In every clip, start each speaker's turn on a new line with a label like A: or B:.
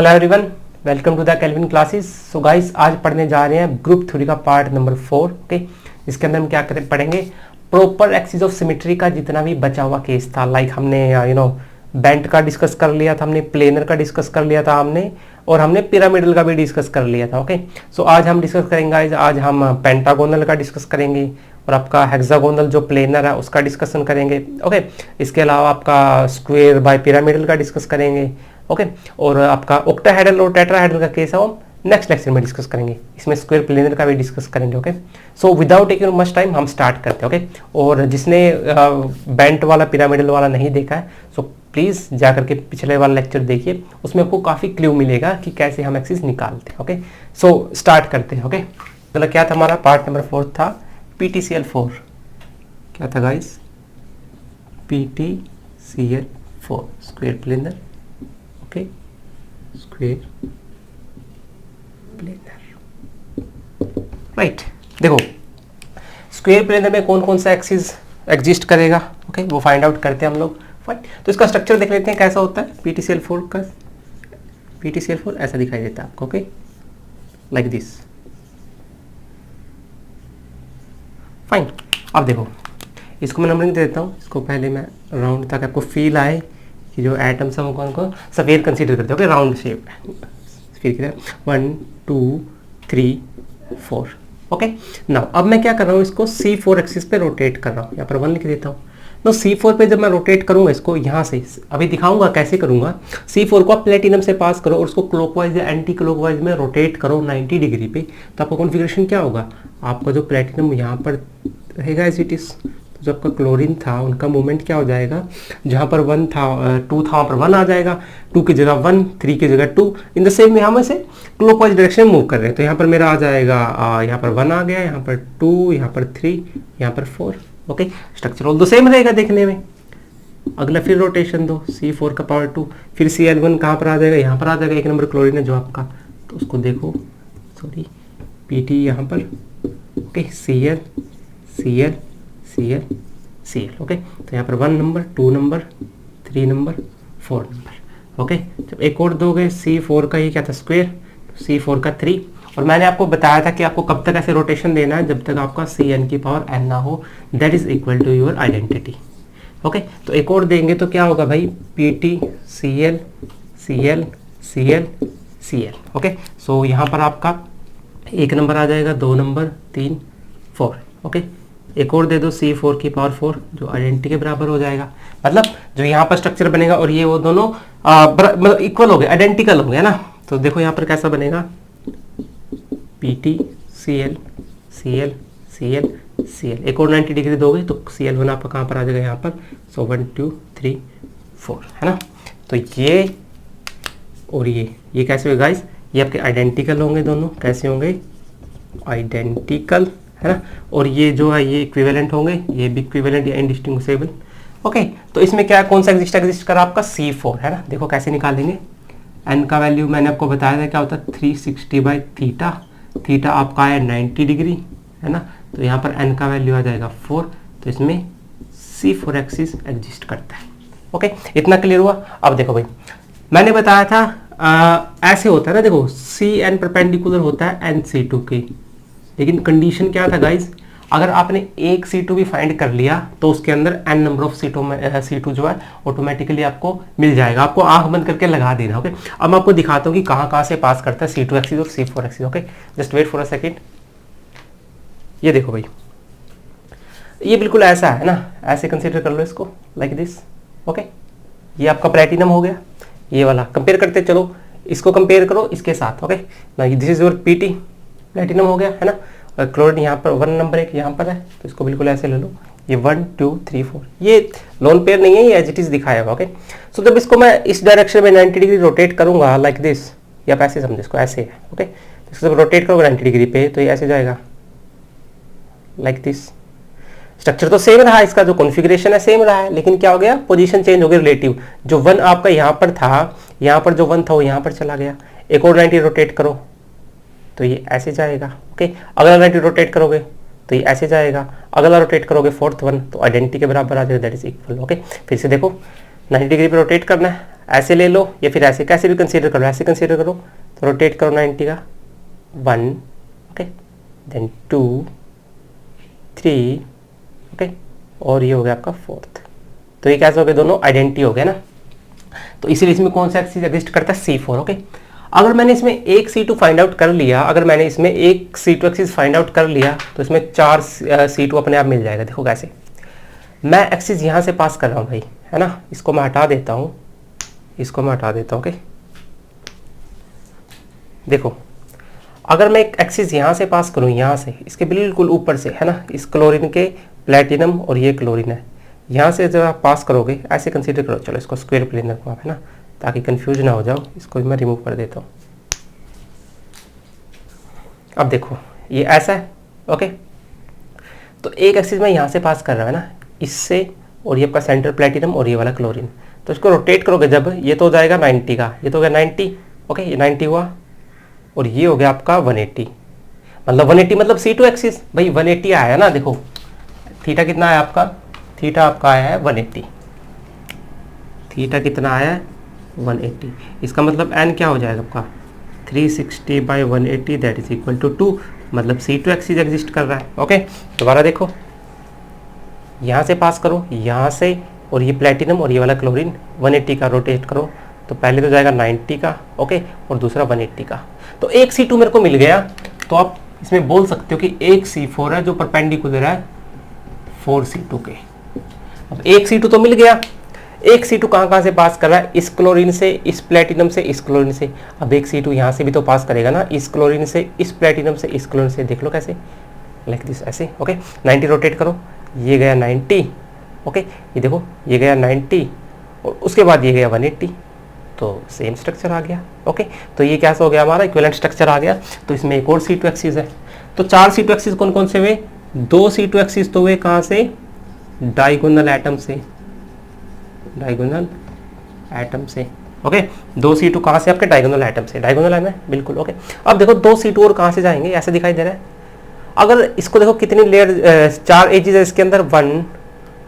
A: Hello everyone, welcome to the Kelvin classes. So guys, आज पढ़ने जा रहे हैं ग्रुप थ्योरी का पार्ट नंबर 4। ओके, इसके अंदर हम क्या पढ़ेंगे, प्रॉपर एक्सिस ऑफ सिमेट्री का जितना भी बचा हुआ केस था। लाइक हमने बेंट का डिस्कस कर लिया था, हमने प्लेनर का डिस्कस कर लिया था हमने, और हमने पिरामिडल का भी डिस्कस कर लिया था। ओके, सो आज हम डिस्कस करेंगे, आज हम पेंटागोनल का डिस्कस करेंगे और आपका हेक्सागोनल जो प्लेनर है उसका डिस्कशन करेंगे। ओके, इसके अलावा आपका स्क्वायर बाय पिरामिडल का डिस्कस करेंगे। ओके, और आपका ऑक्टाहेड्रल और टेट्राहेड्रल का केस है वो नेक्स्ट लेक्चर में डिस्कस करेंगे। इसमें स्क्वायर प्लेनर का भी डिस्कस करेंगे। Okay, so without taking much time हम स्टार्ट करते हैं। ओके, और जिसने बेंट वाला पिरामिडल वाला नहीं देखा है, सो प्लीज़ जा करके पिछले वाला लेक्चर देखिए, उसमें आपको काफ़ी क्लू मिलेगा कि कैसे हम एक्सिस निकालते हैं। ओके, सो स्टार्ट करते हैं। ओके, मतलब क्या था हमारा पार्ट नंबर 4 था PTCL4। क्या था guys? PTCL4 square planar. Okay, square planar, right. देखो, स्क्वायर प्लेनर में कौन कौन सा एक्सिस एग्जिस्ट करेगा, ओके, वो फाइंड आउट करते हैं हम लोग। फाइन, तो इसका स्ट्रक्चर देख लेते हैं कैसा होता है। PTCL4 का PTCL4 ऐसा दिखाई देता है आपको। Okay, like this. फाइन, अब देखो, इसको मैं नंबरिंग दे देता हूँ। इसको पहले मैं राउंड तक आपको फील आए कि जो एटम्स हैं वो कौन को सफेद कंसीडर करते हैं। ओके, राउंड शेप फिर किधर 1 2 3 4। ओके, नाउ अब मैं क्या कर रहा हूँ, इसको C4 एक्सिस पे रोटेट कर रहा हूँ। यहाँ पर 1 लिख देता हूँ। तो C4 पे जब मैं रोटेट करूँगा इसको यहाँ से, अभी दिखाऊंगा कैसे करूँगा। C4 को आप प्लेटिनम से पास करो और उसको क्लॉकवाइज या एंटी क्लॉकवाइज में रोटेट करो 90 डिग्री पे, तो आपका कॉन्फ़िगरेशन क्या होगा, आपका जो प्लेटिनम यहाँ पर रहेगा एज इट इज, जो आपका क्लोरीन था उनका मूवमेंट क्या हो जाएगा, जहाँ पर 1 था 2 था वहाँ पर 1 आ जाएगा, 2 की जगह 1, 3 की जगह 2। इन द सेम में हम ऐसे क्लॉकवाइज डायरेक्शन में मूव कर रहे हैं। तो यहाँ पर मेरा आ जाएगा यहाँ पर 1 आ गया, यहाँ पर 2, यहाँ पर 3, यहाँ पर 4। Okay, structure all the same रहेगा देखने में। अगला फिर रोटेशन दो, C4 का पावर 2, फिर Cl1 कहाँ पर आ जाएगा, यहाँ पर आ जाएगा। 1 नंबर क्लोरीन है जो आपका, तो उसको देखो, सॉरी PT यहाँ पर। Okay, Cl Cl Cl Cl। Okay, तो यहाँ पर 1 number, 2 number, 3 number, 4 number. Okay, जब एक और दोगे C4 का, ये क्या था स्क्वायर, C4 का 3। और मैंने आपको बताया था कि आपको कब तक ऐसे रोटेशन देना है, जब तक आपका Cn की पावर n ना हो, that is equal to your identity. Okay, तो एक और देंगे तो क्या होगा भाई, PT Cl Cl Cl Cl। Okay, so यहाँ पर आपका 1 नंबर आ जाएगा, 2 नंबर, 3, 4। ओके, एक और दे दो C4 की पावर 4, जो आइडेंटिटी के बराबर हो जाएगा। मतलब जो यहाँ पर स्ट्रक्चर बनेगा और ये वो दोनों मतलब इक्वल हो गए, आइडेंटिकल हो गए ना। तो देखो यहाँ पर कैसा बनेगा, PT Cl Cl Cl Cl। एक और 90 डिग्री दोगे तो Cl1 आपका कहाँ पर आ जाएगा, यहाँ पर। सो 1 2 3 4 है ना। तो ये और ये कैसे होगा गाइस, ये आपके आइडेंटिकल होंगे दोनों। कैसे होंगे, आइडेंटिकल है ना। और ये जो है ये इक्विवेलेंट होंगे, ये भी इक्विवेलेंट या इंडिस्टिंग्विशेबल। ओके, तो इसमें क्या कौन सा एग्जिस्ट करा आपका, C4 है ना। देखो कैसे निकालेंगे, n का वैल्यू मैंने आपको बताया था क्या होता है, 360/थीटा। थीटा आपका है 90 डिग्री है ना। तो यहाँ पर n का वैल्यू आ जाएगा 4। तो इसमें C4 एक्सिस एग्जिस्ट करता है। ओके, इतना क्लियर हुआ। अब देखो भाई, मैंने बताया था ऐसे होता है ना, देखो Cn परपेंडिकुलर होता है NC2 के, लेकिन कंडीशन क्या था गाइज, अगर आपने एक C2 भी फाइंड कर लिया तो उसके अंदर n नंबर ऑफ C2 जो है ऑटोमेटिकली आपको मिल जाएगा। आपको आंख बंद करके लगा देना। ओके, अब मैं आपको दिखाता हूँ कि कहाँ से पास करता है C2 एक्सिस और C4 axis. Okay, just wait for a second. ये देखो भाई, ये बिल्कुल ऐसा है ना, ऐसे कंसिडर कर लो इसको, लाइक दिस। ओके, ये आपका प्लेटिनम हो गया, ये वाला कंपेयर करते चलो, इसको कंपेयर करो इसके साथ। Okay, this is your PT, platinum हो गया है ना। और क्लोरीन यहाँ पर 1 नंबर एक यहाँ पर है, तो इसको बिल्कुल ऐसे ले लो, ये 1 2 3 4। ये लोन पेयर नहीं है, ये एज इट इज दिखाया हुआ। ओके, सो जब इसको मैं इस डायरेक्शन में 90 डिग्री रोटेट करूंगा लाइक दिस, या आप ऐसे समझे इसको, ऐसे है। ओके, इसको जब रोटेट करोगे 90 डिग्री पे तो ये ऐसे जाएगा लाइक दिस। स्ट्रक्चर तो सेम रहा, इसका जो कॉन्फ़िगरेशन है सेम रहा है, लेकिन क्या हो गया, पोजीशन चेंज हो गई रिलेटिव। जो 1 आपका यहाँ पर था, यहाँ पर जो 1 था वो यहाँ पर चला गया। एक और 90 रोटेट करो तो ये ऐसे जाएगा। ओके, अगला 90 रोटेट करोगे तो ये ऐसे जाएगा, अगला रोटेट करोगे 4th 1 तो आइडेंटिटी के बराबर आ जाएगा, दैट इज इक्वल। ओके, फिर से देखो 90 डिग्री पे रोटेट करना है, ऐसे ले लो या फिर ऐसे, कैसे भी कंसीडर करो, ऐसे कंसीडर करो। तो रोटेट करो 90 का, 1 ओके, देन 2 3 ओके, और ये हो गया आपका 4th। तो ये कैसे हो गए, दोनों आइडेंटिटी हो गए ना। तो इसीलिए इसमें कौन सा एक्सिस एग्जिस्ट करता है, C4 ओके। अगर मैंने इसमें एक C2 फाइंड आउट कर लिया, अगर मैंने इसमें एक C2 एक्सिस फाइंड आउट कर लिया तो इसमें 4 C2 अपने आप मिल जाएगा। देखो कैसे, मैं एक्सिस यहाँ से पास कर रहा हूँ भाई, है ना, इसको मैं हटा देता हूँ, इसको मैं हटा देता हूँ ओके। देखो अगर मैं एक एक्सिस यहाँ से पास करूँ, यहाँ से इसके बिल्कुल ऊपर से, है ना, इस क्लोरीन के प्लेटिनम और ये क्लोरीन है, यहाँ से जब आप पास करोगे ऐसे कंसीडर करो, चलो इसको स्क्वायर प्लेन रखो आप, है ना, ताकि कंफ्यूज ना हो जाओ। इसको मैं रिमूव कर देता हूँ। अब देखो ये ऐसा है ओके। तो एक एक्सिस में यहाँ से पास कर रहा है ना, इससे, और ये आपका सेंटर प्लेटिनम और ये वाला क्लोरीन। तो इसको रोटेट करोगे जब, ये तो हो जाएगा 90 का, ये तो हो गया 90 ओके, ये 90 हुआ, और ये हो गया आपका 180। मतलब 180 मतलब C2 एक्सिस भाई 180 आया ना। देखो थीटा कितना आया आपका, थीटा आपका आया है 180, थीटा कितना आया है 180। इसका मतलब n क्या हो जाएगा आपका 360/180 दैट इज इक्वल टू 2, मतलब C2 एक्सिस एग्जिस्ट कर रहा है ओके। दोबारा देखो, यहाँ से पास करो, यहाँ से, और ये प्लेटिनम और ये वाला क्लोरीन 180 का रोटेट करो, तो पहले तो जाएगा 90 का ओके, और दूसरा 180 का। तो एक C2 मेरे को मिल गया। तो आप इसमें बोल सकते हो कि एक C4 है जो परपेंडिकुलर है 4C2 के। अब एक C2 तो मिल गया, एक C2 कहाँ से पास कर रहा है, इस क्लोरीन से, इस प्लेटिनम से, इस क्लोरीन से। अब एक C2 यहाँ से भी तो पास करेगा ना, इस क्लोरीन से, इस प्लेटिनम से, इस क्लोरीन से। देख लो कैसे, लाइक दिस ऐसे ओके। 90 रोटेट करो, ये गया 90 ओके, ये देखो ये गया 90 और उसके बाद ये गया 180, तो सेम स्ट्रक्चर आ गया ओके। तो ये कैसा हो गया, हमारा इक्विवेलेंट स्ट्रक्चर आ गया। तो इसमें एक और C2 एक्सिस है। तो 4 C2 एक्सिस कौन कौन से हुए, 2 C2 एक्सिस तो हुए कहाँ से, डायगोनल एटम से, डायगोनल एटम से ओके। 2 C2 कहाँ से आपके, डायगोनल एटम से, डायगोनल है ना बिल्कुल ओके। अब देखो 2 C2 और कहाँ से जाएंगे, ऐसे दिखाई दे रहा है। अगर इसको देखो कितनी लेयर, 4 एजेस है इसके अंदर, 1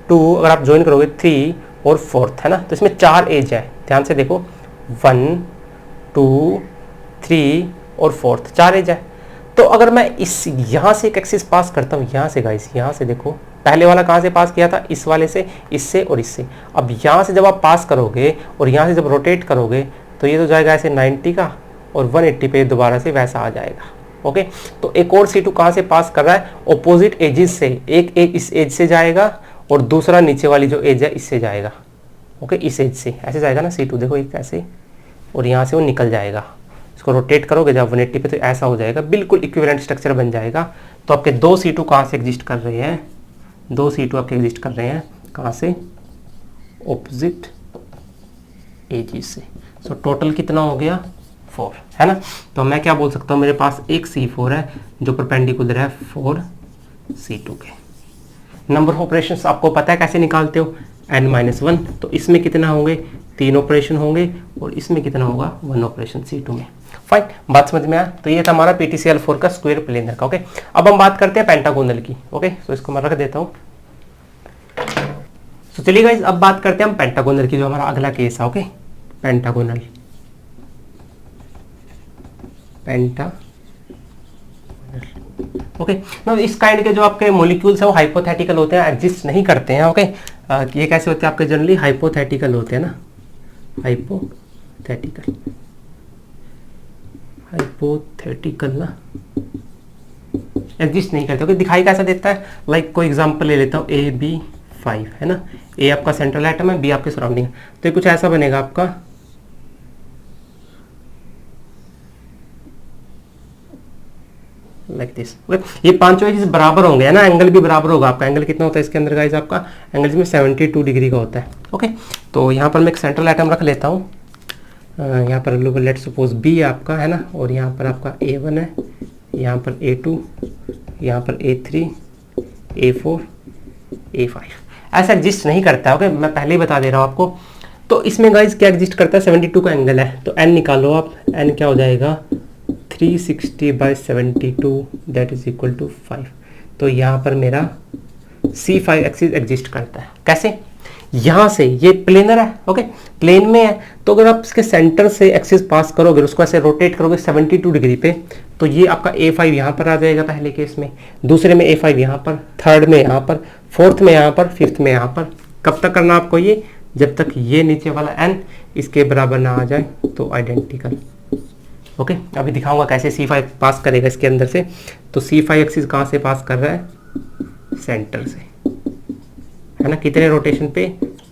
A: 2, अगर आप ज्वाइन करोगे 3 और 4th, है ना। तो इसमें 4 एज है, ध्यान से देखो 1 2 3 और 4th, 4 एज है। तो अगर मैं इस यहाँ से एक एक्सिस पास करता हूँ, यहाँ से गाइस, यहाँ से देखो, पहले वाला कहाँ से पास किया था, इस वाले से, इससे और इससे। अब यहाँ से जब आप पास करोगे और यहाँ से जब रोटेट करोगे तो ये तो जाएगा ऐसे 90 का, और 180 पे दोबारा से वैसा आ जाएगा ओके। तो एक और C2 कहाँ से पास कर रहा है, ऑपोजिट एजेस से, एक इस एज से जाएगा और दूसरा नीचे वाली जो एज है इससे जाएगा ओके, इस एज से ऐसे जाएगा ना C2, देखो एक ऐसे, और यहाँ से वो निकल जाएगा। इसको रोटेट करोगे जब 180 पे तो ऐसा हो जाएगा, बिल्कुल इक्विवेलेंट स्ट्रक्चर बन जाएगा। तो आपके 2 C2 कहाँ से एग्जिस्ट कर रहे हैं, 2 C2 आपके एग्जिस्ट कर रहे हैं कहाँ से, ऑपोजिट एजेस से। सो टोटल कितना हो गया 4, है ना। तो मैं क्या बोल सकता हूँ, मेरे पास एक C4 है जो परपेंडिकुलर है 4C2 के। नंबर ऑफ ऑपरेशंस आपको पता है कैसे निकालते हो, n-1। तो इसमें कितना होंगे, 3 ऑपरेशन होंगे, और इसमें कितना होगा, 1 ऑपरेशन C2 में। फाइन, बात समझ में आया। तो ये था हमारा PTCl4 का स्क्वायर प्लेनर का ओके। अब हम बात करते हैं पेंटागोनल की ओके। तो इसको मैं रख देता हूँ। तो चलिए गाइस, अब बात करते हैं हम पेंटागोनल की, जो हमारा अगला केस है ओके। Pentagonal, okay. now इस काइंड के जो आपके मॉलिक्यूल्स है वो हाइपोथेटिकल होते हैं, एग्जिस्ट नहीं करते हैं ओके। ये कैसे होते हैं आपके, जनरली हाइपोथेटिकल होते हैं ना, हाइपोथेटिकल ना, एग्जिस्ट नहीं करते ओके। दिखाई कैसा देता है, लाइक कोई एग्जांपल ले लेता हूँ, AB5 है ना, ए आपका सेंट्रल एटम है, बी आपके सराउंडिंग है। तो ये कुछ ऐसा बनेगा आपका, लाइक दिस। ये पांचों एजेस बराबर होंगे, है ना, एंगल भी बराबर होगा आपका। एंगल कितना होता है इसके अंदर गाइस, आपका एंगल इसमें 72 डिग्री का होता है ओके। तो यहाँ पर मैं एक सेंट्रल एटम रख लेता हूँ, यहाँ पर लेट सपोज बी आपका, है ना, और यहाँ पर आपका A1 है, यहाँ पर A2, यहाँ पर A3, A4, A5। ऐसा एग्जिस्ट नहीं करता है ओके, मैं पहले ही बता दे रहा हूँ आपको। तो इसमें गाइस क्या एग्जिस्ट करता है, 72 का एंगल है। तो n निकालो आप, n क्या हो जाएगा, 360/72 दैट इज इक्वल टू 5। तो यहाँ पर मेरा C5 एक्सिस एग्जिस्ट करता है। कैसे, यहाँ से ये प्लेनर है, ओके, प्लेन में है, तो अगर आप इसके सेंटर से एक्सिस पास करोगे, उसको ऐसे रोटेट करोगे 72 डिग्री पे, तो ये आपका A5 यहाँ पर आ जाएगा पहले केस में, दूसरे में A5 यहाँ पर, थर्ड में यहाँ पर, फोर्थ में यहाँ पर, फिफ्थ में यहाँ पर। कब तक करना आपको ये? जब तक ये नीचे वाला n इसके बराबर ना आ जाए, तो आइडेंटिकल। ओके, अभी दिखाऊंगा कैसे C5 पास करेगा इसके अंदर से। तो C5 एक्सिस कहाँ से पास कर रहा है? सेंटर से, है ना। कितने रोटेशन पे?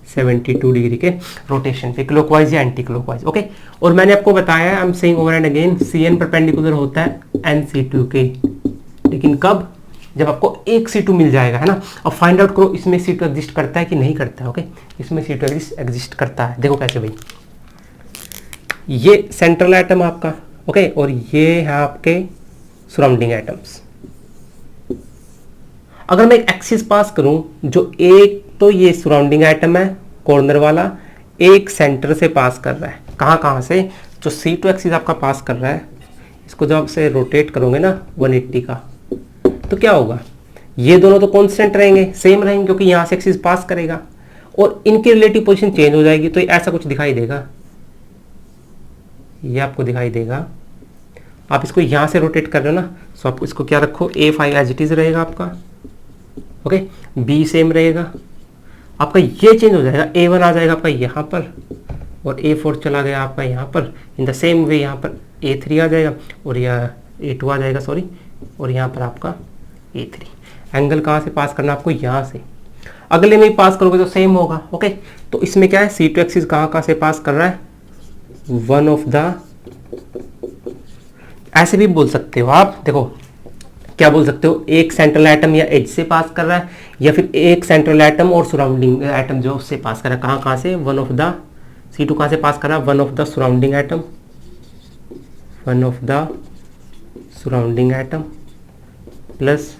A: 72 डिग्री के रोटेशन पे, क्लॉकवाइज या एंटी क्लॉकवाइज। ओके, और मैंने आपको बताया, I am saying over and again, CN perpendicular होता है NC2 के, लेकिन कब? जब आपको एक C2 मिल जाएगा, है ना। अब फाइंड आउट करो इसमें C2 एग्जिस्ट करता है कि नहीं करता है। ओके, इसमें C2 एग्जिस्ट करता है। देखो कैसे भाई, ये सेंट्रल एटम आपका, ओके, और ये है आपके सराउंडिंग एटम्स। अगर मैं एक एक्सिस पास करूं, जो एक तो ये सराउंडिंग एटम है कॉर्नर वाला, एक सेंटर से पास कर रहा है। कहाँ से? जो C2 एक्सिस आपका पास कर रहा है, इसको जब आप से रोटेट करोगे ना 180 का, तो क्या होगा? ये दोनों तो कांस्टेंट रहेंगे, सेम रहेंगे, क्योंकि यहाँ से एक्सिस पास करेगा, और इनकी रिलेटिव पोजीशन चेंज हो जाएगी। तो ऐसा कुछ दिखाई देगा, ये आपको दिखाई देगा। आप इसको यहाँ से रोटेट कर रहे हो ना, सो आप इसको क्या रखो? A5 एज इट इज रहेगा आपका, ओके, B सेम रहेगा आपका, ये चेंज हो जाएगा, A1 आ जाएगा आपका यहाँ पर, और A4 चला गया आपका यहाँ पर। इन द सेम वे यहाँ पर A3 आ जाएगा, और यह A2 आ जाएगा, सॉरी, और यहाँ पर आपका A3। एंगल कहाँ से पास करना आपको? यहाँ से। अगले में पास करोगे तो सेम होगा, ओके। तो इसमें क्या है? C2 एक्सिस कहाँ से पास कर रहा है? वन ऑफ द, ऐसे भी बोल सकते हो आप, देखो क्या बोल सकते हो, एक सेंट्रल एटम या एज से पास कर रहा है, या फिर एक सेंट्रल एटम और सराउंडिंग एटम जो उससे पास कर रहा है। कहाँ से? वन ऑफ द, C2 कहाँ से पास कर रहा है? One of the surrounding atom, one of the surrounding atom plus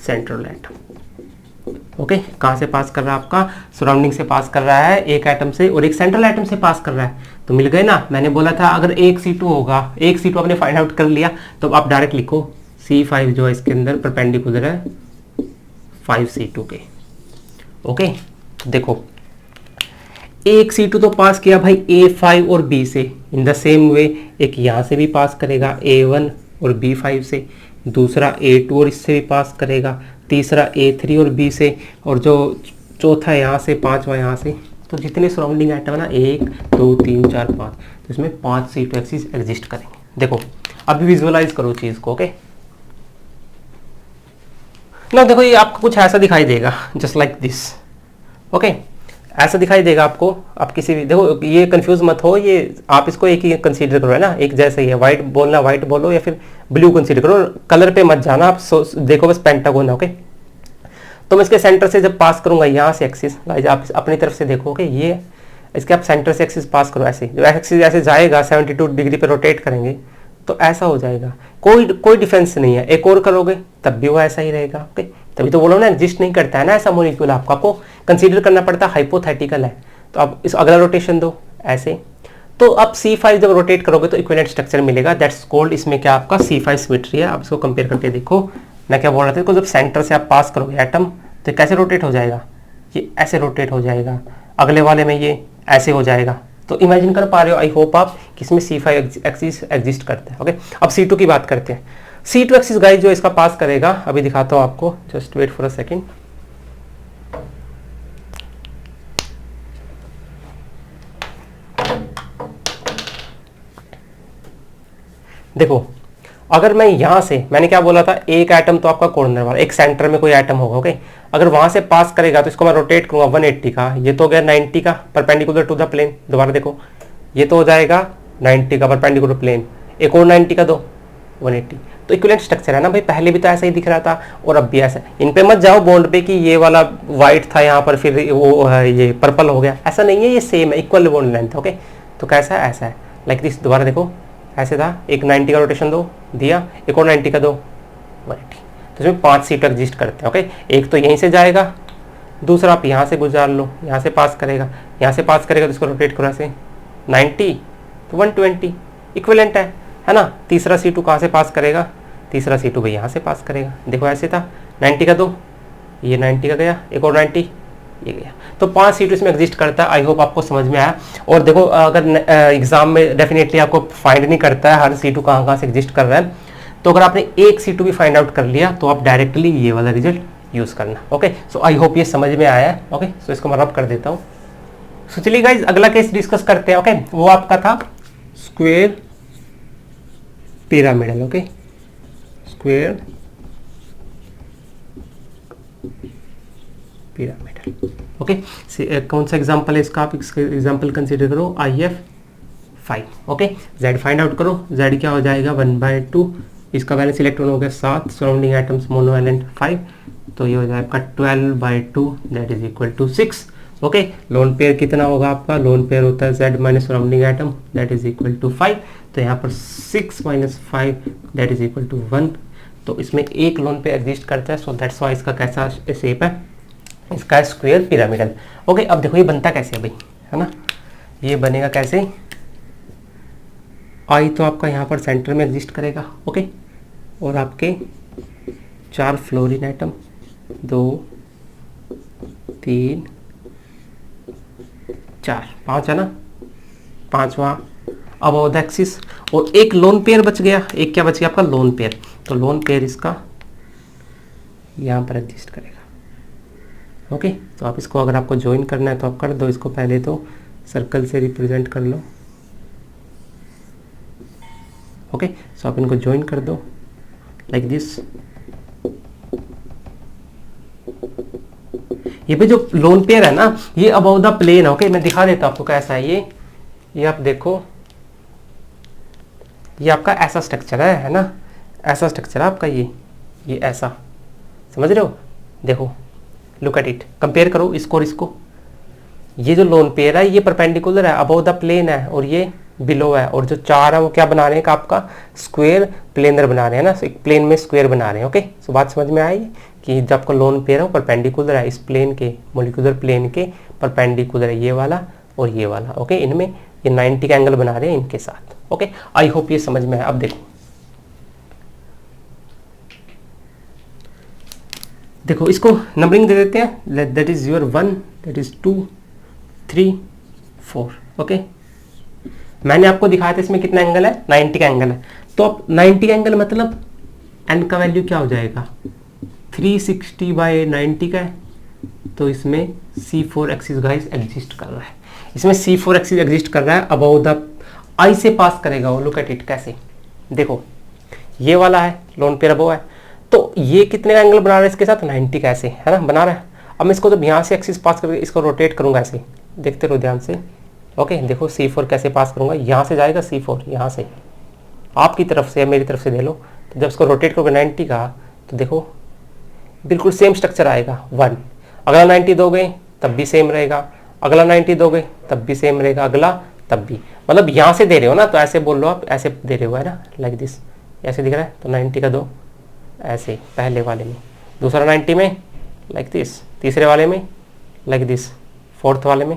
A: central atom. Okay, कहाँ से पास कर रहा है? आपका सराउंडिंग से पास कर रहा है, एक एटम से, और एक सेंट्रल एटम से पास कर रहा है। तो मिल गए ना। मैंने बोला था अगर एक C2 होगा, एक C2 आपने फाइंड आउट कर लिया, तो आप डायरेक्ट लिखो C5 जो है इसके अंदर परपेंडिकुलर है 5C2 के। ओके, देखो एक C2 तो पास किया भाई A5 और B से, इन द सेम वे एक यहाँ से भी पास करेगा A1 और B5 से, दूसरा A2 और इससे भी पास करेगा, तीसरा A3 और B से, और जो चौथा यहाँ से, पांचवा यहाँ से। तो जितने सराउंडिंग आइटम है ना, 1 2 3 4 5, तो इसमें 5 C2 एक्सिस एग्जिस्ट करेंगे। देखो अभी विजुअलाइज करो चीज़ को। ओके ना, देखो ये आपको कुछ ऐसा दिखाई देगा, जस्ट लाइक दिस। ओके, ऐसा दिखाई देगा आपको। आप किसी भी, देखो ये कंफ्यूज मत हो, ये आप इसको एक ही कंसीडर करो, है ना, एक जैसा ही है। व्हाइट बोलना व्हाइट बोलो, या फिर ब्लू कंसीडर करो, कलर पे मत जाना आप। देखो बस पेंटागोन है। ओके, तो मैं इसके सेंटर से जब पास करूंगा यहाँ से एक्सिस, आप अपनी तरफ से देखोगे, ये इसके आप सेंटर से एक्सिस पास करो, ऐसे जब एक्सिस ऐसे जाएगा 72 डिग्री पे रोटेट करेंगे तो ऐसा हो जाएगा, कोई डिफरेंस नहीं है। एक और करोगे तब भी वो ऐसा ही रहेगा। ओके, तभी तो बोलो ना, एग्जिस्ट नहीं करता है ना ऐसा मॉलिक्यूल, आपको कंसीडर करना पड़ता है, हाइपोथेटिकल है। तो आप इस अगला रोटेशन दो ऐसे, तो आप C5 जब रोटेट करोगे तो इक्विवेलेंट स्ट्रक्चर मिलेगा, दैट्स कॉल्ड, इसमें क्या आपका C5 सिमेट्री है। आप इसको कंपेयर करके देखो। मैं क्या बोल रहा था, जब सेंटर से आप पास करोगे एटम तो कैसे रोटेट हो जाएगा, ये ऐसे रोटेट हो जाएगा, अगले वाले में ये ऐसे हो जाएगा। तो इमेजिन कर पा रहे हो, आई होप आप, कि इसमें C5 एक्सिस एग्जिस्ट करता है। ओके, अब C2 की बात करते हैं। C2 एक्सिस गाइस जो इसका पास करेगा, अभी दिखाता हूँ आपको, just wait for a second. देखो अगर मैं यहाँ से, मैंने क्या बोला था, एक एटम तो आपका कॉर्नर वाला, एक सेंटर में कोई एटम होगा। ओके, अगर वहां से पास करेगा तो इसको मैं रोटेट करूंगा 180 का, ये तो हो गया 90 का परपेंडिकुलर टू द प्लेन। दोबारा देखो, ये तो हो जाएगा 90 का परपेंडिकुलर प्लेन, एक और 90 का दो 180। तो इक्विवेलेंट स्ट्रक्चर है ना भाई, पहले भी तो ऐसा ही दिख रहा था और अब भी ऐसा। इन पे मत जाओ बॉन्ड पे कि ये वाला व्हाइट था यहाँ पर फिर वो ये पर्पल हो गया, ऐसा नहीं है, ये सेम है, इक्वल बॉन्ड लेंथ। ओके, तो कैसा है, ऐसा है, लाइक दिस। दोबारा देखो, ऐसे था, एक 90 का रोटेशन दो, दिया, एक और 90 का दो, 180। तो इसमें 5 सीट एग्जिस्ट करते हैं। ओके, एक तो यहीं से जाएगा, दूसरा आप यहाँ से गुजार लो, यहाँ से पास करेगा, यहाँ से पास करेगा तो इसको रोटेट करो ऐसे 90 तो 120 इक्विवेलेंट है ना। तीसरा C2 कहाँ से पास करेगा, तीसरा C2 भाई यहाँ से पास करेगा। देखो ऐसे था, 90 का दो, ये 90 का गया, एक और 90, ये गया। तो 5 C2 इसमें एग्जिस्ट करता है। आई होप आपको समझ में आया। और देखो अगर एग्जाम में डेफिनेटली आपको फाइंड नहीं करता है हर C2 कहाँ से एग्जिस्ट कर रहा है, तो अगर आपने एक C2 भी फाइंड आउट कर लिया तो आप डायरेक्टली ये वाला रिजल्ट यूज करना। ओके, सो आई होप ये समझ में आया है। ओके, सो इसको मैं रब कर देता हूँ। सो चलिए गाइज अगला केस डिस्कस करते हैं। ओके, वो आपका था square pyramidal. Okay, square pyramidal. Okay, कौन सा एग्जांपल है इसका, आप इसका एग्जांपल कंसीडर करो IF5। Okay, Z find out करो। Z क्या हो जाएगा 1/2, इसका वैलेंस इलेक्ट्रॉन हो गया 7, सराउंडिंग एटम्स मोनोवैलेंट 5, तो ये हो जाएगा 12/2 that is equal to 6। Okay, lone pair कितना होगा आपका, लोन पेयर होता है Z minus surrounding atom that is equal to 5, तो यहाँ पर 6 minus 5 that is equal to 1। तो इसमें एक लोन पेयर एग्जिस्ट करता है, सो दैट्स वाई इसका कैसा शेप है, इसका स्क्वायर पिरामिडल। ओके, अब देखो ये बनता कैसे है भाई, है ना, ये बनेगा कैसे, आई तो आपका यहाँ पर सेंटर में एग्जिस्ट करेगा। ओके, और आपके 4 फ्लोरीन एटम, 2 3 4 5 है ना, 5वां अबव द एक्सिस, और एक लोन पेयर बच गया। एक क्या बच गया आपका, लोन पेयर, तो लोन पेयर इसका यहाँ पर एग्जिस्ट करेगा। ओके, तो आप इसको अगर आपको ज्वाइन करना है तो आप कर दो इसको, पहले तो सर्कल से रिप्रेजेंट कर लो। ओके, सो आप इनको ज्वाइन कर दो लाइक दिस। ये पे जो लोन पेयर है ना, ये अबव द प्लेन है। ओके, मैं दिखा देता हूं आपको कैसा है ये आप देखो, ये आपका ऐसा स्ट्रक्चर है ना, ऐसा स्ट्रक्चर है आपका ये ऐसा, समझ रहे हो, देखो लुक एट इट, कंपेयर करो इसको और इसको। ये जो लोन पेयर है ये परपेंडिकुलर है, अबव द प्लेन है, और ये बिलो है, और जो 4 है वो क्या बना रहे हैं, आपका स्क्वायर प्लेनर बना रहे हैं ना, एक प्लेन में स्क्वायर बना रहे हैं। ओके, सो बात समझ में आई कि जब आपका लोन पेयर है वो परपेंडिकुलर है इस प्लेन के, मोलिकुलर प्लेन के परपेंडिकुलर है ये वाला और ये वाला। ओके, इनमें ये 90 का एंगल बना रहे हैं इनके साथ। ओके, आई होप ये समझ में आया। अब देखो इसको नंबरिंग दे देते हैं, that is your 1, that is 2 3 4। Okay, मैंने आपको दिखाया था इसमें कितना एंगल है, 90 का एंगल है, तो अब 90 का एंगल मतलब n का वैल्यू क्या हो जाएगा, 360/90 का है, तो इसमें C4 एक्सिस गाइस एग्जिस्ट कर रहा है, इसमें C4 एक्सिस एग्जिस्ट कर रहा है, अबव द आई से पास करेगा वो। लुक एट इट, कैसे, देखो ये वाला है लोन पेयर अबव है, तो ये कितने का एंगल बना रहा है इसके साथ, 90 का, ऐसे है ना बना रहा है। अब मैं इसको जब यहाँ से एक्सिस पास करके इसको रोटेट करूंगा ऐसे, देखते रहो ध्यान से। ओके, देखो C4 कैसे पास करूंगा, यहाँ से जाएगा C4, यहाँ से आपकी तरफ से या मेरी तरफ से दे लो, तो जब इसको रोटेट करोगे 90 का, तो देखो बिल्कुल सेम स्ट्रक्चर आएगा 1, अगला 90 दोगे तब भी सेम रहेगा, अगला 90 दोगे तब भी सेम रहेगा, अगला तब भी, मतलब यहाँ से दे रहे हो ना, तो ऐसे बोल लो आप, ऐसे दे रहे हो है ना, लाइक दिस, ऐसे दिख रहा है, तो 90 का दो ऐसे पहले वाले में, दूसरा 90 में लाइक दिस, तीसरे वाले में लाइक दिस, फोर्थ वाले में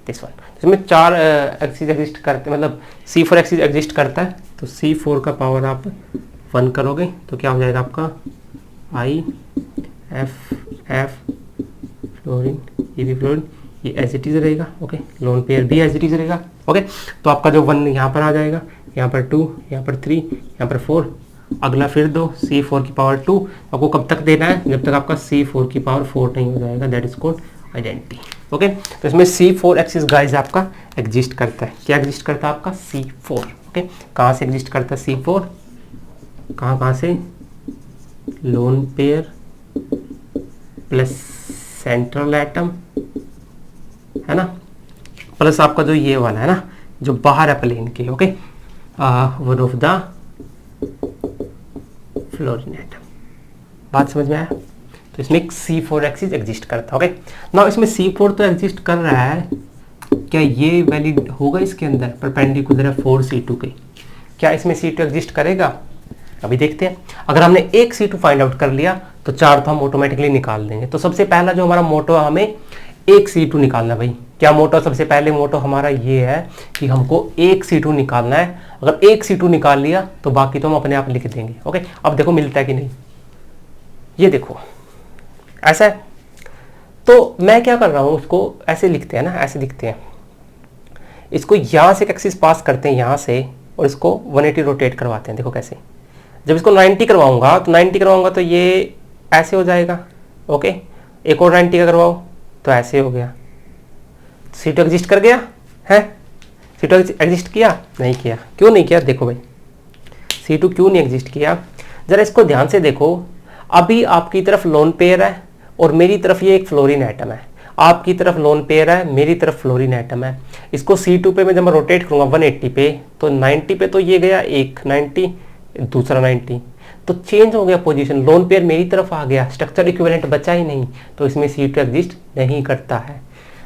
A: दिस वन। इसमें 4 एक्सिस एग्जिस्ट करते, मतलब C4 एक्सिस एग्जिस्ट करता है, तो C4 का पावर आप 1 करोगे तो क्या हो जाएगा आपका IF फ्लोरीन, ये भी फ्लोरीन, ये एज इट इज रहेगा। ओके, लोन पेयर भी एज इट इज रहेगा। ओके, तो आपका जो 1 यहाँ पर आ जाएगा, यहाँ पर 2, यहाँ पर 3, यहाँ पर 4, अगला फिर दो C4 की पावर 2, आपको कब तक देना है, जब तक आपका C4 की पावर 4 नहीं हो जाएगा, that is called identity. Okay, तो इसमें C4 एक्सिस गाइस आपका एग्जिस्ट करता है, क्या एग्जिस्ट करता है आपका C4। ओके, कहाँ से एग्जिस्ट करता है C4, कहाँ से, lone pair plus central atom है ना, प्लस आपका जो ये वाला है ना जो बाहर है प्लेन के। Okay, one of the fluorine atom, बात समझ में आया। तो इसमें एक C4 एक्सिस एग्जिस्ट करता है। ओके, नाउ इसमें C4 तो एग्जिस्ट कर रहा है, क्या ये वैलिड होगा इसके अंदर, परपेंडिकुलर है 4C2 के, क्या इसमें C2 एग्जिस्ट करेगा, अभी देखते हैं। अगर हमने एक C2 फाइंड आउट कर लिया तो 4 तो हम ऑटोमेटिकली निकाल देंगे। तो सबसे पहला जो हमारा मोटो है, हमें एक C2 निकालना। भाई क्या मोटो, सबसे पहले मोटो हमारा ये है कि हमको एक C2 निकालना है। अगर एक C2 निकाल लिया तो बाकी तो हम अपने आप लिख देंगे। ओके, अब देखो मिलता है कि नहीं, ये देखो ऐसा है, तो मैं क्या कर रहा हूँ, उसको ऐसे लिखते हैं ना, ऐसे लिखते हैं, इसको यहाँ से एक एक्सिस पास करते हैं यहाँ से, और इसको 180 रोटेट करवाते हैं। देखो कैसे, जब इसको 90 करवाऊंगा तो 90 करवाऊंगा तो ये ऐसे हो जाएगा। ओके, एक और 90 का करवाओ तो ऐसे हो गया। C2 एग्जिस्ट कर गया है? C2 एग्जिस्ट किया? नहीं किया। क्यों नहीं किया? देखो भाई, C2 क्यों नहीं एग्जिस्ट किया, जरा इसको ध्यान से देखो। अभी आपकी तरफ लोन पेयर है और मेरी तरफ ये एक फ्लोरीन एटम है। आपकी तरफ लोन पेयर है, मेरी तरफ फ्लोरीन एटम है। इसको C2 पे मैं जब मैं रोटेट करूंगा 180 पे, तो 90 पे तो ये गया एक 90, दूसरा 90, तो चेंज हो गया पोजीशन। लोन पेयर मेरी तरफ आ गया, स्ट्रक्चर इक्विवेलेंट बचा ही नहीं, तो इसमें C2 एग्जिस्ट नहीं करता है।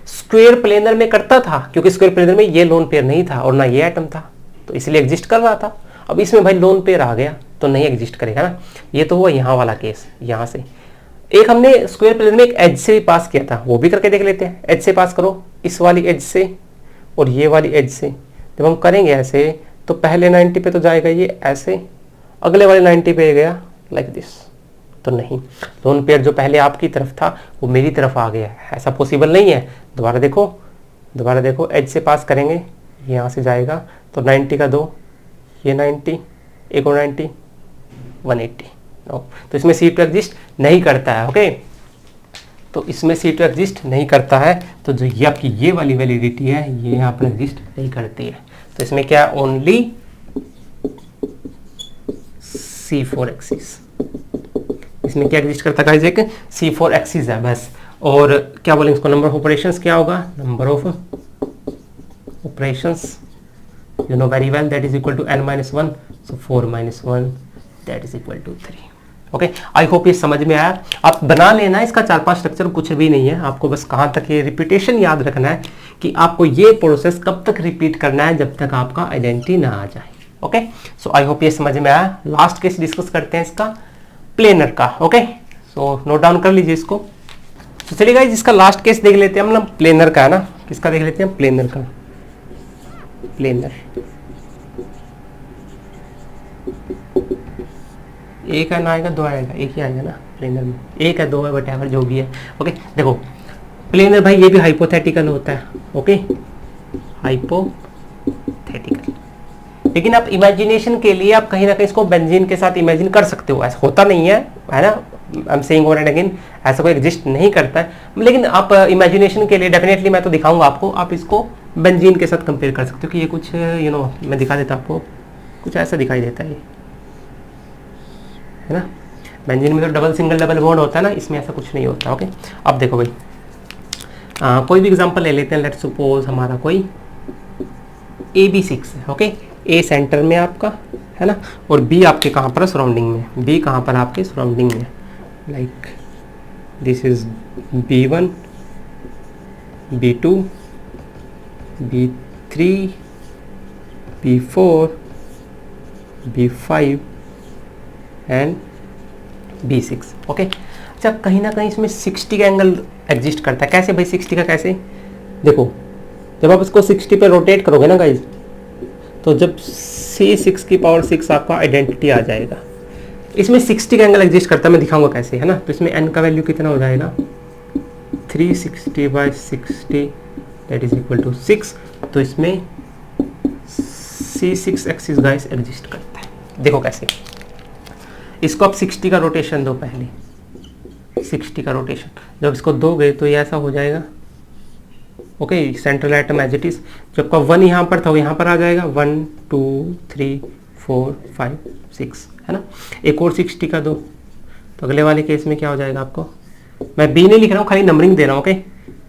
A: स्क्वायर प्लेनर में करता था, क्योंकि स्क्वायर प्लेनर में ये लोन पेयर नहीं था और ना ये एटम था, तो इसलिए एग्जिस्ट कर रहा था। अब इसमें भाई लोन पेयर आ गया तो नहीं एग्जिस्ट करेगा ना। ये तो हुआ यहाँ वाला केस। यहाँ से एक हमने स्क्वायर प्लेन में एक एज से पास किया था, वो भी करके देख लेते हैं। एज से पास करो, इस वाली एज से और ये वाली एज से। जब हम करेंगे ऐसे तो पहले 90 पे तो जाएगा ये ऐसे, अगले वाले 90 पे गया लाइक दिस, तो नहीं, लोन पेयर जो पहले आपकी तरफ था वो मेरी तरफ आ गया, ऐसा पॉसिबल नहीं है। दोबारा देखो, एज से पास करेंगे, यहाँ से जाएगा तो 90 का 2, ये 90, एक और 90, 180। तो इसमें C2 एग्जिस्ट नहीं करता है। ओके, तो इसमें C2 एग्जिस्ट नहीं करता है, तो जो ये आपकी ये वाली वैलिडिटी है ये यहाँ पर एग्जिस्ट नहीं करती है। तो इसमें क्या, ओनली C4 एक्सिस, इसमें क्या एग्जिस्ट करता है, एक C4 एक्सिस है बस। और क्या बोलेंगे इसको, नंबर ऑफ ऑपरेशंस क्या होगा, number of operations you know very well that is equal to n-1, so 4-1 that is equal to 3। Okay, I hope ये समझ में आया। आप बना लेना, इसका 4-5 स्ट्रक्चर कुछ भी नहीं है, आपको बस कहाँ तक ये रिपीटेशन याद रखना है कि आपको ये प्रोसेस कब तक रिपीट करना है जब तक आपका आइडेंटिटी ना आ जाए। ओके, सो आई होप ये समझ में आया। लास्ट केस डिस्कस करते हैं इसका, प्लेनर का। ओके, सो नोट डाउन कर लीजिए इसको। तो चलिए गाइस, इसका लास्ट केस देख लेते हैं हम लोग, प्लेनर का है ना। किसका देख लेते हैं, प्लेनर का। प्लेनर एक है ना, आएगा दो आएगा, एक ही आएगा ना प्लेनर में, एक है दो है वटेवर जो भी है। ओके, देखो प्लेनर भाई ये भी हाइपोथेटिकल होता है। ओके, हाइपोथेटिकल, लेकिन आप इमेजिनेशन के लिए आप कहीं ना कहीं इसको बेंजीन के साथ इमेजिन कर सकते हो, ऐसा होता नहीं है ना। I am saying over and again, ऐसा कोई एग्जिस्ट नहीं करता है, लेकिन आप इमेजिनेशन के लिए डेफिनेटली मैं तो दिखाऊंगा आपको, आप इसको बेंजीन के साथ कंपेयर कर सकते हो कि ये कुछ मैं दिखा देता आपको, कुछ ऐसा दिखाई देता है ये, है ना। बेंजीन में तो डबल सिंगल डबल बॉन्ड होता है ना, इसमें ऐसा कुछ नहीं होता। ओके, अब देखो भाई, कोई भी एग्जांपल ले लेते हैं। लेट्स सपोज हमारा कोई AB6 है। ओके, A सेंटर में आपका है ना, और B आपके कहाँ पर, सराउंडिंग में। B कहाँ पर, आपके सराउंडिंग में, like this is B1, B2, B3, B4, B5 and B6। Okay, अच्छा कहीं ना कहीं इसमें 60 का एंगल एग्जिस्ट करता है। कैसे भाई 60 का, कैसे, देखो जब आप इसको 60 पे रोटेट करोगे ना गाइज, तो जब C6 की पावर 6 आपका आइडेंटिटी आ जाएगा, इसमें 60 का एंगल एग्जिस्ट करता है, मैं दिखाऊंगा कैसे, है ना। तो इसमें n का वैल्यू कितना हो जाएगा, 360/60 दैट इज इक्वल टू 6। तो इसमें C6 एक्सिस गाइस एग्जिस्ट करता है। देखो कैसे, इसको आप 60 का रोटेशन दो, पहले 60 का रोटेशन जब इसको दोगे तो ये ऐसा हो जाएगा। Okay, central atom as it is, जब का 1 यहाँ पर था वो यहाँ पर आ जाएगा, 1 2 3 4 5 6, है ना। एक और 60 का दो, तो अगले वाले केस में क्या हो जाएगा आपको, मैं बी नहीं लिख रहा हूँ, खाली नंबरिंग दे रहा हूँ। ओके,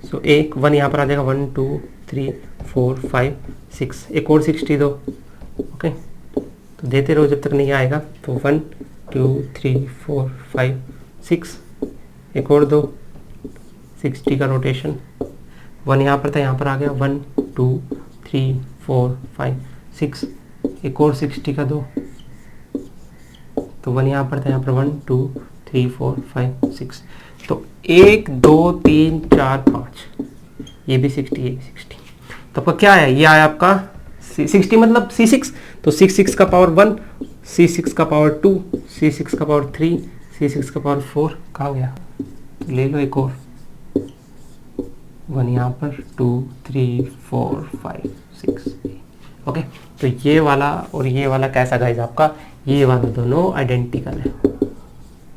A: सो एक 1 यहाँ पर आ जाएगा, 1 2 3 4 5 6, एक और 60 दो। ओके, तो देते रहो जब तक नहीं आएगा, तो 1 2 3 4 5 6, एक और दो 60 का रोटेशन, 1 यहाँ पर था यहाँ पर आ गया, 1 2 3 4 5 6, एक और 60 का दो, तो 1 यहाँ पर था यहाँ पर 1 2 3 4 5 6, तो 1 2 3 4 5, ये भी 60, ये भी 60। तो आपका क्या है, ये आया आपका 60 मतलब C6, तो C6 का पावर 1, C6 का पावर 2, C6 का पावर 3, C6 का पावर 4, कहाँ गया, ले लो एक और, 1 यहाँ पर, 2 3 4 5 6। ओके, तो ये वाला और ये वाला कैसा गाइज आपका, ये वाला दोनों आइडेंटिकल है,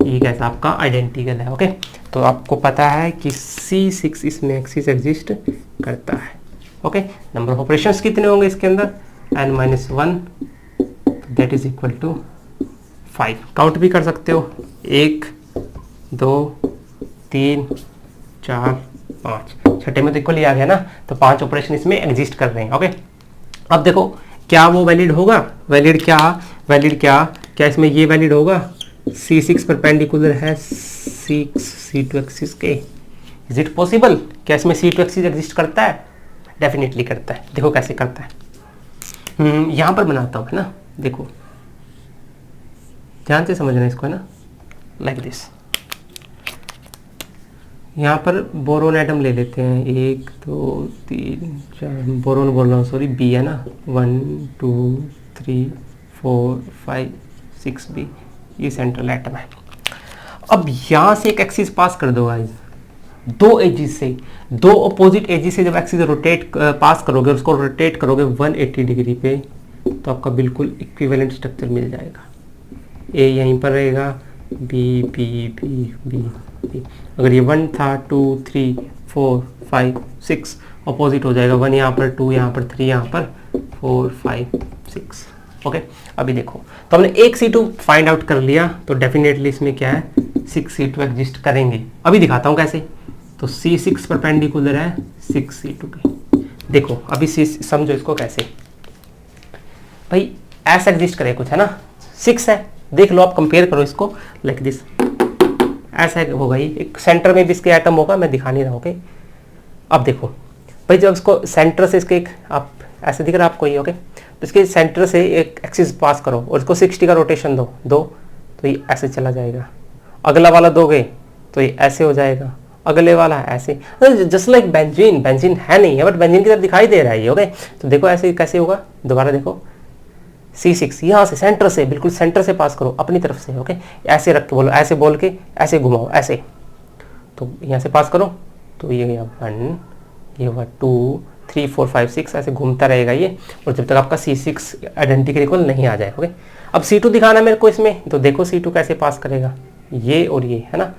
A: ये कैसा आपका आइडेंटिकल है। ओके, तो आपको पता है कि C6 इसमें एक्सिस एग्जिस्ट करता है। ओके, नंबर ऑफ ऑपरेशंस कितने होंगे इसके अंदर, n-1, that is equal to 5। Count भी कर सकते हो, 1 2 3 4 5, छठे में तो इक्वल ही आ गया ना, तो 5 ऑपरेशन इसमें एग्जिस्ट कर रहे हैं। ओके, अब देखो क्या वो वैलिड होगा, वैलिड क्या इसमें ये वैलिड होगा, C6 परपेंडिकुलर है C2 एक्सिस के, इज इट पॉसिबल, क्या इसमें C2 एक्सिस एग्जिस्ट करता है, डेफिनेटली करता है। देखो कैसे करता है, यहाँ पर बनाता हूँ है ना, देखो ध्यान से समझना इसको है ना, लाइक दिस। यहाँ पर बोरोन एटम ले लेते हैं, 1 2 3 4, बोरोन बोल रहा हूँ सॉरी, बी है ना, 1 2 3 4 5 6 बी, ये सेंट्रल एटम है। अब यहाँ से एक एक्सिस पास कर दो गाइस, दो एजिस से, दो अपोजिट एजिस से जब एक्सिस रोटेट पास करोगे, उसको रोटेट करोगे 180 डिग्री पे, तो आपका बिल्कुल इक्विवेलेंट स्ट्रक्चर मिल जाएगा। ए यहीं पर रहेगा, B B B B B, अगर ये 1 था 2 3 4 5 6 अपोजिट हो जाएगा, 1 यहाँ पर, 2 यहाँ पर, 3 यहाँ पर, 4 5 6। ओके, अभी देखो तो हमने एक C2 फाइंड आउट कर लिया, तो डेफिनेटली इसमें क्या है 6 C2 एग्जिस्ट करेंगे। अभी दिखाता हूँ कैसे, तो C6 परपेंडिकुलर है 6 C2 के। देखो अभी समझो इसको कैसे, भाई ऐसा एग्जिस्ट करे कुछ है ना, 6 है, देख लो आप कंपेयर करो इसको लाइक दिस, ऐसा होगा ही, एक सेंटर में भी इसके एटम होगा, मैं दिखा नहीं रहा हूँ। ओके, अब देखो भाई जब इसको सेंटर से इसके एक, आप ऐसे दिख रहा है आपको ये, ओके, तो इसके सेंटर से एक एक्सिस पास करो और इसको 60 का रोटेशन दो, तो ये ऐसे चला जाएगा, अगला वाला दोगे तो ये ऐसे हो जाएगा, अगले वाला ऐसे, जस्ट लाइक बेंजीन है नहीं है बट बेंजीन की तरफ दिखाई दे रहा है ये। ओके, तो देखो ऐसे कैसे होगा, दोबारा देखो C6 यहाँ से सेंटर से, बिल्कुल सेंटर से पास करो अपनी तरफ से। ओके, ऐसे रख के बोलो, ऐसे बोल के ऐसे घुमाओ, ऐसे, तो यहाँ से पास करो, तो ये गया 1, ये हुआ 2 3 4 5 6, ऐसे घूमता रहेगा ये, और जब तक आपका C6 आइडेंटिकल इक्वल नहीं आ जाए। ओके, अब C2 दिखाना मेरे को इसमें, तो देखो C2 कैसे पास करेगा, ये और ये है ना,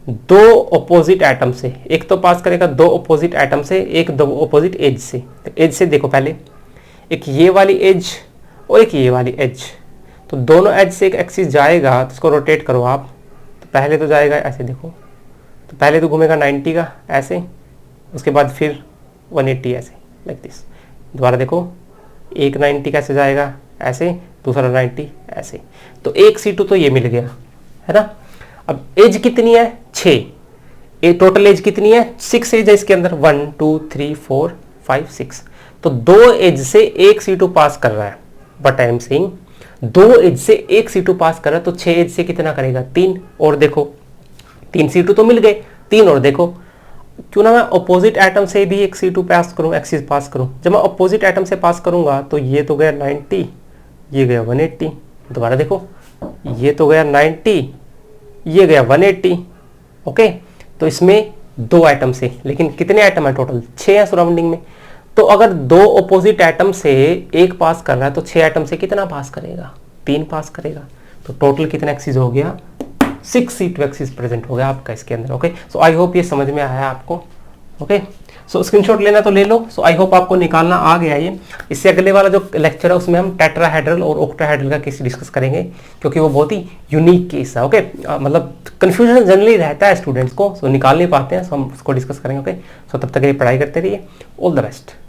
A: दो अपोजिट एटम से, एक तो पास करेगा दो अपोजिट एटम से, एक दो अपोजिट एज से। तो एज से देखो पहले, एक ये वाली एज और एक ये वाली एज, तो दोनों एज से एक एक्सिस जाएगा, तो इसको रोटेट करो आप, तो पहले तो जाएगा ऐसे, देखो तो पहले तो घूमेगा 90 का ऐसे, उसके बाद फिर 180 ऐसे, लाइक दिस। दोबारा देखो, एक 90 कैसे जाएगा ऐसे, दूसरा 90 ऐसे, तो एक C2 तो ये मिल गया है ना। अब एज कितनी है, 6, टोटल एज कितनी है, 6 एज है इसके अंदर, 1 2 3 4 5 6, तो दो एज से एक C2 पास कर रहा है, बट आई एम सेइंग दो एज से एक C2 पास कर रहा है, तो 6 एज से कितना करेगा, 3, और देखो 3 C2 तो मिल गए, 3 और देखो, क्यों ना मैं अपोजिट एटम से भी एक C2 पास करूं, एक्सिस पास करूं। जब मैं अपोजिट एटम से पास करूंगा तो ये तो गया 90, ये गया 180, दोबारा देखो ये तो गया 90, ये गया 180। ओके, तो इसमें दो एटम से, लेकिन कितने एटम है टोटल, 6 है सराउंडिंग में, तो अगर दो अपोजिट एटम से एक पास कर रहा है तो 6 एटम से कितना पास करेगा, 3 पास करेगा, तो टोटल कितना एक्सिस हो गया, 6 C2 एक्सिस प्रेजेंट हो गया आपका इसके अंदर। ओके, सो आई होप ये समझ में आया आपको। ओके, सो स्क्रीनशॉट लेना तो ले लो। सो आई होप आपको निकालना आ गया ये। इससे अगले वाला जो लेक्चर है उसमें हम टेट्राहेड्रल और ऑक्टाहेड्रल का केस डिस्कस करेंगे, क्योंकि वो बहुत ही यूनिक केस है। ओके, मतलब कंफ्यूजन जनरली रहता है स्टूडेंट्स को, सो निकाल नहीं पाते हैं, सो हम उसको डिस्कस करेंगे। ओके, सो तब तक ये पढ़ाई करते रहिए। All the best.